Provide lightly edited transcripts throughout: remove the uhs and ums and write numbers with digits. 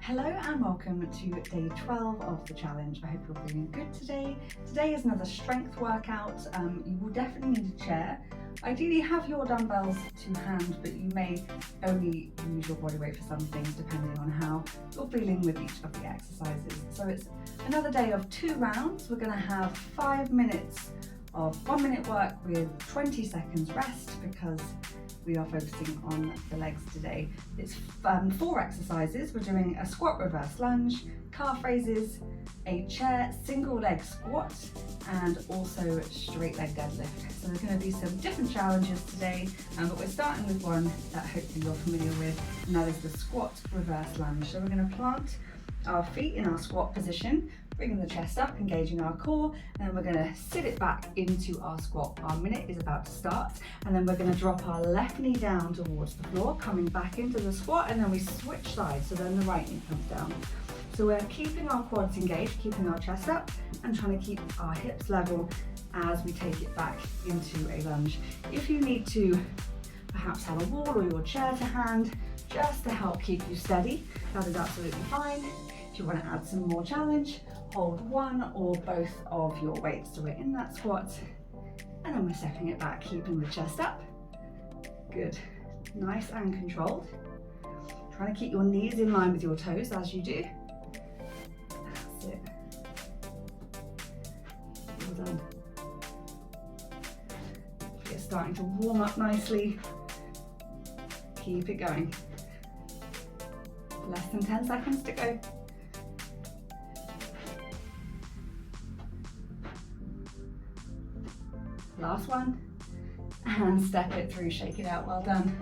Hello and welcome to day 12 of the challenge. I hope you're feeling good today. Today is another strength workout. You will definitely need a chair. Ideally have your dumbbells to hand, but you may only use your body weight for some things depending on how you're feeling with each of the exercises. So it's another day of 2 rounds. We're going to have 5 minutes of 1 minute work with 20 seconds rest because we are focusing on the legs today. It's 4 exercises. We're doing a squat reverse lunge, calf raises, a chair single leg squat, and also straight leg deadlift. So there's going to be some different challenges today, but we're starting with one that hopefully you're familiar with, and that is the squat reverse lunge. So we're going to plant our feet in our squat position, bringing the chest up, engaging our core, and then we're going to sit it back into our squat. Our minute is about to start, and then we're going to drop our left knee down towards the floor, coming back into the squat, and then we switch sides, so then the right knee comes down. So we're keeping our quads engaged, keeping our chest up, and trying to keep our hips level as we take it back into a lunge. If you need to perhaps have a wall or your chair to hand, just to help keep you steady, that is absolutely fine. If you want to add some more challenge, hold one or both of your weights. So we're in that squat, and then we're stepping it back, keeping the chest up. Good, nice and controlled. Trying to keep your knees in line with your toes as you do. That's it. Well done. You're starting to warm up nicely. Keep it going. Less than 10 seconds to go. Last one, and step it through, shake it out, well done.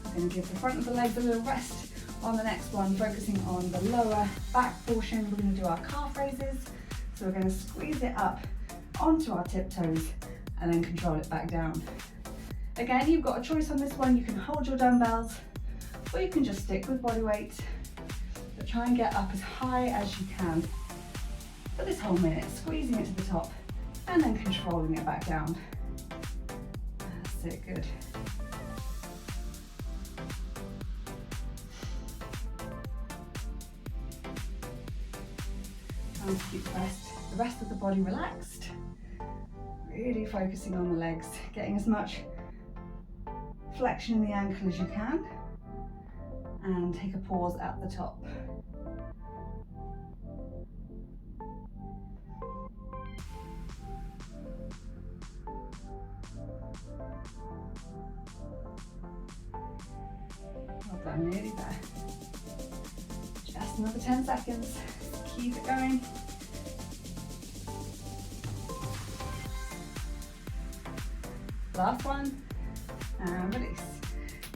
I'm going to give the front of the legs a little rest on the next one, focusing on the lower back portion. We're going to do our calf raises, so we're going to squeeze it up onto our tiptoes and then control it back down. Again, you've got a choice on this one. You can hold your dumbbells, or you can just stick with body weight, but try and get up as high as you can for this whole minute, squeezing it to the top and then controlling it back down. That's it, good. Trying to keep the rest of the body relaxed. Really focusing on the legs, getting as much flexion in the ankle as you can, and take a pause at the top. Well done, nearly there. Just another 10 seconds. Keep it going. Last one, and release.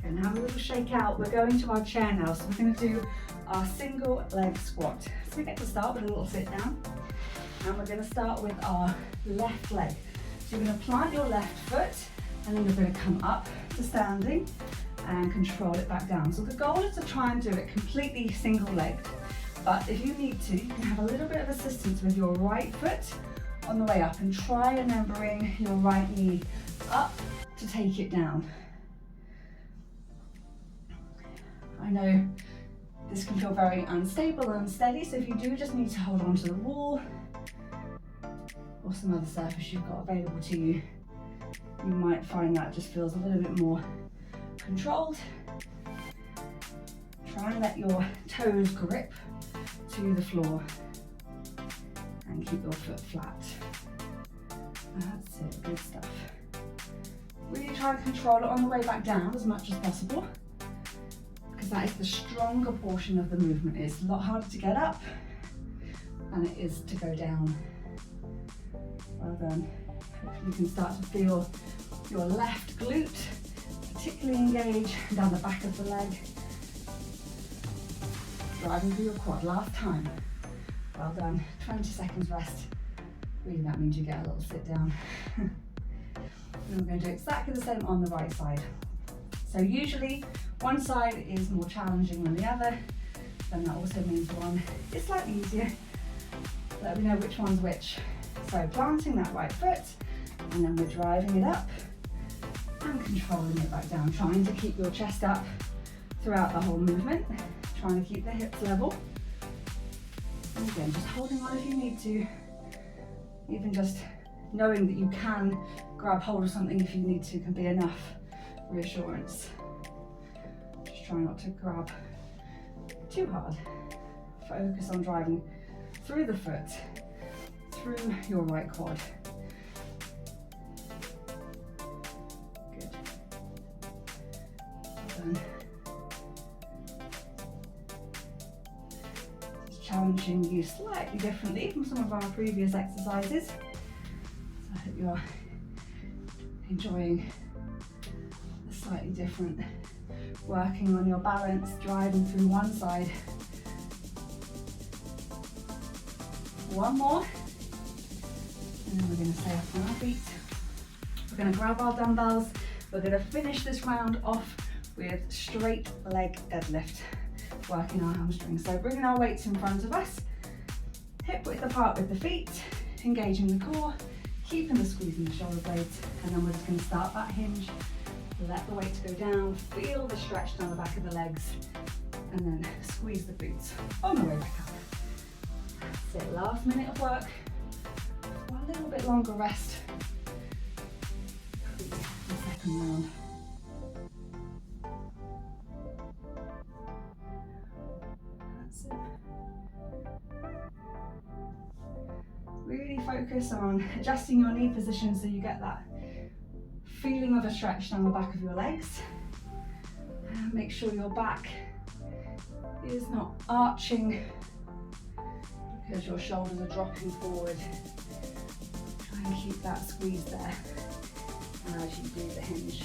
Going to have a little shake out. We're going to our chair now, so we're going to do our single leg squat. So we get to start with a little sit down, and we're going to start with our left leg. So you're going to plant your left foot, and then you're going to come up to standing and control it back down. So the goal is to try and do it completely single legged, but if you need to, you can have a little bit of assistance with your right foot on the way up, and try and then bring your right knee up to take it down. I know this can feel very unstable and unsteady, so if you do just need to hold on to the wall or some other surface you've got available to you, you might find that just feels a little bit more controlled. Try and let your toes grip to the floor and keep your foot flat. That's it, good stuff. Really try and control it on the way back down as much as possible, because that is the stronger portion of the movement. It's a lot harder to get up than it is to go down. Well done. Hopefully you can start to feel your left glute particularly engage down the back of the leg, driving through your quad. Last time. Well done. 20 seconds rest. Really, that means you get a little sit down. And we're going to do exactly the same on the right side. So usually one side is more challenging than the other, then that also means one is slightly easier. Let me know which one's which. So planting that right foot, and then we're driving it up and controlling it back down, trying to keep your chest up throughout the whole movement, trying to keep the hips level. And again, just holding on if you need to, even just knowing that you can grab hold of something if you need to can be enough reassurance. Just try not to grab too hard. Focus on driving through the foot, through your right quad. Good. Well done. Just challenging you slightly differently from some of our previous exercises. So I hope you're enjoying a slightly different, working on your balance, driving through one side. One more, and then we're going to stay up on our feet. We're going to grab our dumbbells. We're going to finish this round off with straight leg deadlift, working our hamstrings. So bringing our weights in front of us, hip width apart with the feet, engaging the core, keeping the squeeze in the shoulder blades, and then we're just going to start that hinge. Let the weights go down, feel the stretch down the back of the legs, and then squeeze the glutes on the way back up. That's it, last minute of work, for a little bit longer rest. The second round. That's it. Really focus on adjusting your knee position so you get that feeling of a stretch down the back of your legs. And make sure your back is not arching because your shoulders are dropping forward. Try and keep that squeeze there as you do the hinge.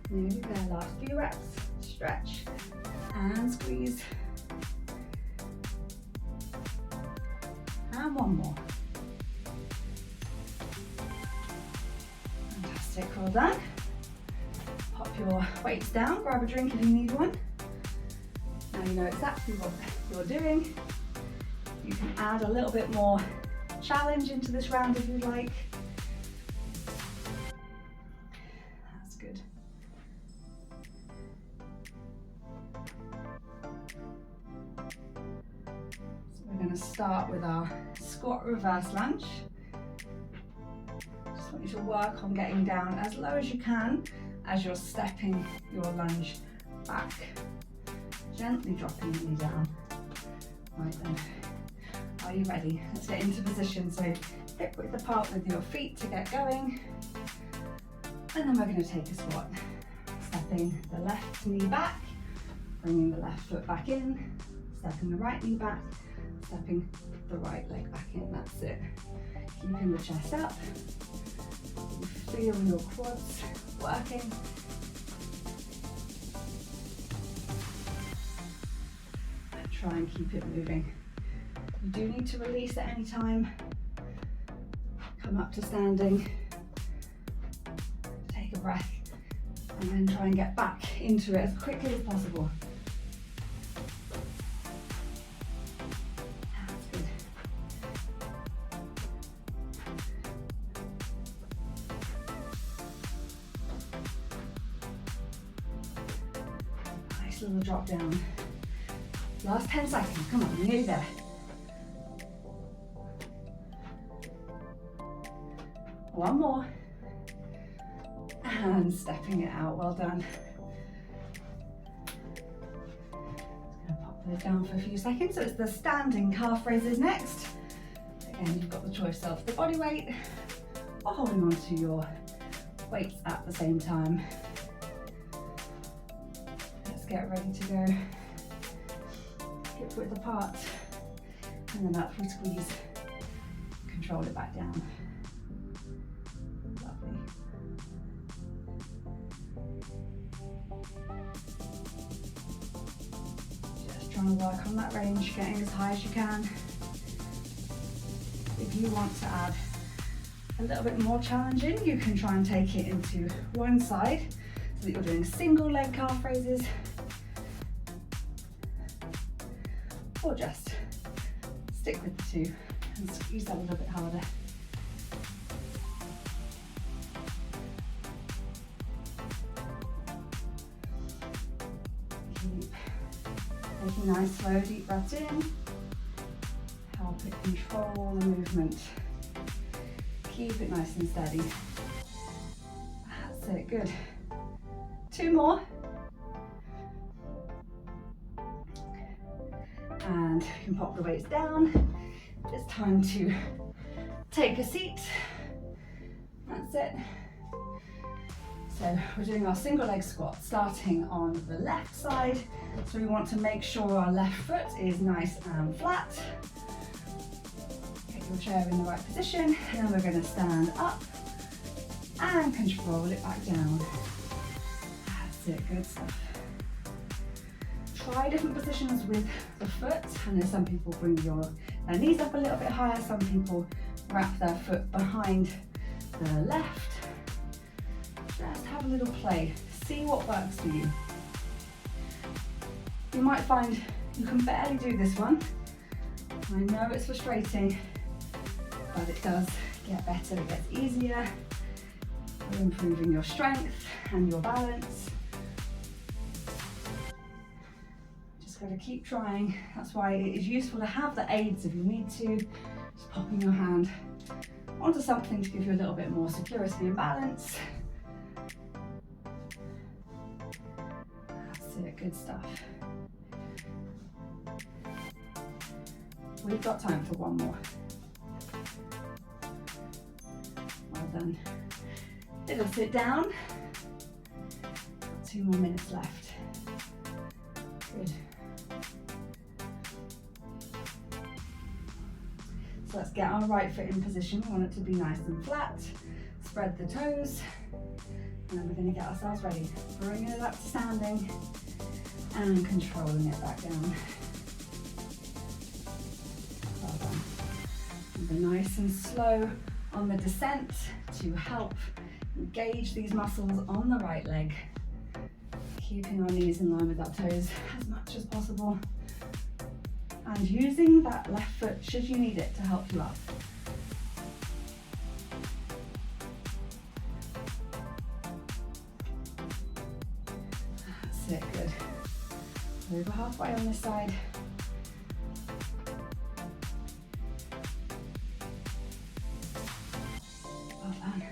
Nearly there, last few reps. Stretch and squeeze. And one more. Fantastic, well done. Pop your weights down, grab a drink if you need one. Now you know exactly what you're doing. You can add a little bit more challenge into this round if you'd like. That's good. So we're going to start with our squat reverse lunge. Just want you to work on getting down as low as you can as you're stepping your lunge back. Gently dropping the knee down. Right then, are you ready? Let's get into position. So hip width apart with your feet to get going. And then we're going to take a squat. Stepping the left knee back, bringing the left foot back in, stepping the right knee back, stepping the right leg back in. That's it. Keeping the chest up. You feel your quads working. And try and keep it moving. You do need to release at any time. Come up to standing. Take a breath. And then try and get back into it as quickly as possible. That's good. Nice little drop down. Last 10 seconds, come on, you're nearly there. One more. And stepping it out, well done. Just going to pop those down for a few seconds. So it's the standing calf raises next. Again, you've got the choice of the body weight or holding on to your weights at the same time. Let's get ready to go. Hip width apart, and then up we squeeze. Control it back down. Lovely. Just trying to work on that range, getting as high as you can. If you want to add a little bit more challenging, you can try and take it into one side so that you're doing single leg calf raises, or just stick with the two and squeeze that a little bit harder. Taking nice, slow, deep breaths in. Help it control the movement. Keep it nice and steady. That's it, good. 2 more. And you can pop the weights down. It's time to take a seat. That's it. So we're doing our single leg squat, starting on the left side. So we want to make sure our left foot is nice and flat. Get your chair in the right position, and then we're going to stand up and control it back down. That's it, good stuff. Try different positions with the foot. I know some people bring their knees up a little bit higher, some people wrap their foot behind the left. Just have a little play, see what works for you. You might find you can barely do this one. I know it's frustrating, but it does get better, it gets easier. You're improving your strength and your balance. Just got to keep trying. That's why it is useful to have the aids if you need to. Just popping your hand onto something to give you a little bit more security and balance. That's it, good stuff. We've got time for one more. Well done. Little sit down. 2 more minutes left. Good. So let's get our right foot in position. We want it to be nice and flat. Spread the toes. And then we're going to get ourselves ready. Bringing it up to standing and controlling it back down. Well done. And be nice and slow on the descent to help engage these muscles on the right leg. Keeping our knees in line with our toes as much as possible. And using that left foot, should you need it, to help you up. That's it, good. Over halfway on this side. Well done.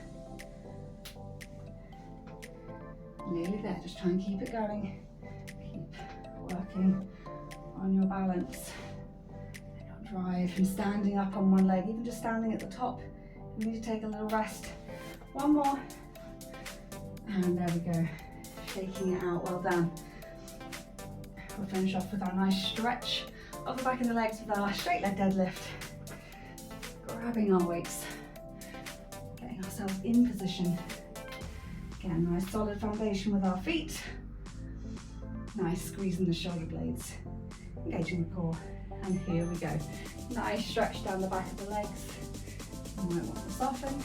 Nearly there, just try and keep it going. Keep working on your balance. Don't drive from standing up on one leg, even just standing at the top. You need to take a little rest. One more. And there we go. Shaking it out, well done. We'll finish off with our nice stretch of the back of the legs with our straight leg deadlift. Grabbing our weights, getting ourselves in position. Again, nice solid foundation with our feet. Nice squeezing the shoulder blades, engaging the core. And here we go. Nice stretch down the back of the legs. You might want to soften.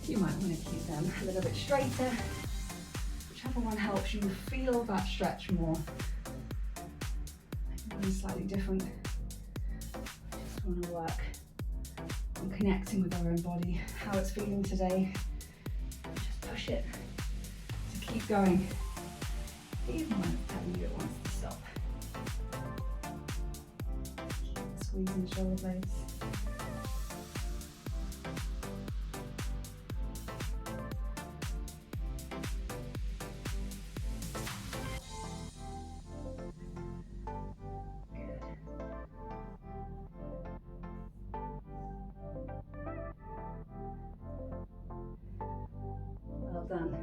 You might want to keep them a little bit straighter. Whichever one helps you feel that stretch more. Slightly different. Just want to work on connecting with our own body, how it's feeling today. Just push it to keep going, even when it's telling you it wants to stop. Keep squeezing the shoulder blades. Done.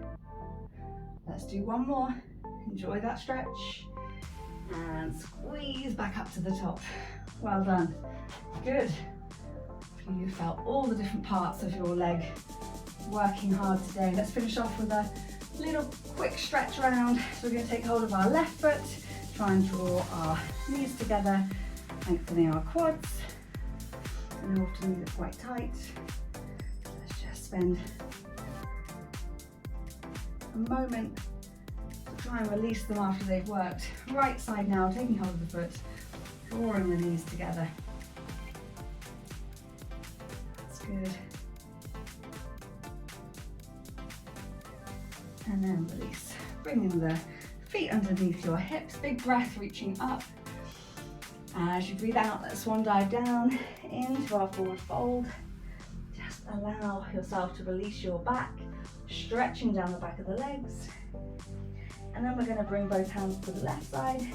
Let's do one more. Enjoy that stretch and squeeze back up to the top. Well done. Good. You felt all the different parts of your leg working hard today. Let's finish off with a little quick stretch around. So we're going to take hold of our left foot, try and draw our knees together, lengthening our quads, and often leave it quite tight. Let's just spend a moment to try and release them after they've worked. Right side now, taking hold of the foot, drawing the knees together. That's good. And then release. Bringing the Feet underneath your hips, big breath reaching up. As you breathe out, that swan dive down into our forward fold. Just allow yourself to release your back, stretching down the back of the legs. And then we're going to bring both hands to the left side,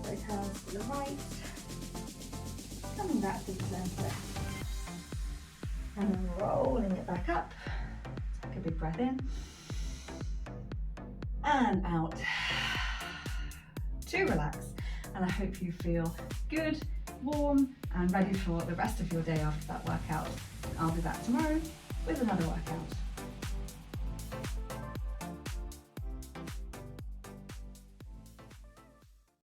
both hands to the right, coming back to the center, and then rolling it back up. Take a big breath in, and out. To relax, and I hope you feel good, warm, and ready for the rest of your day after that workout. I'll be back tomorrow with another workout.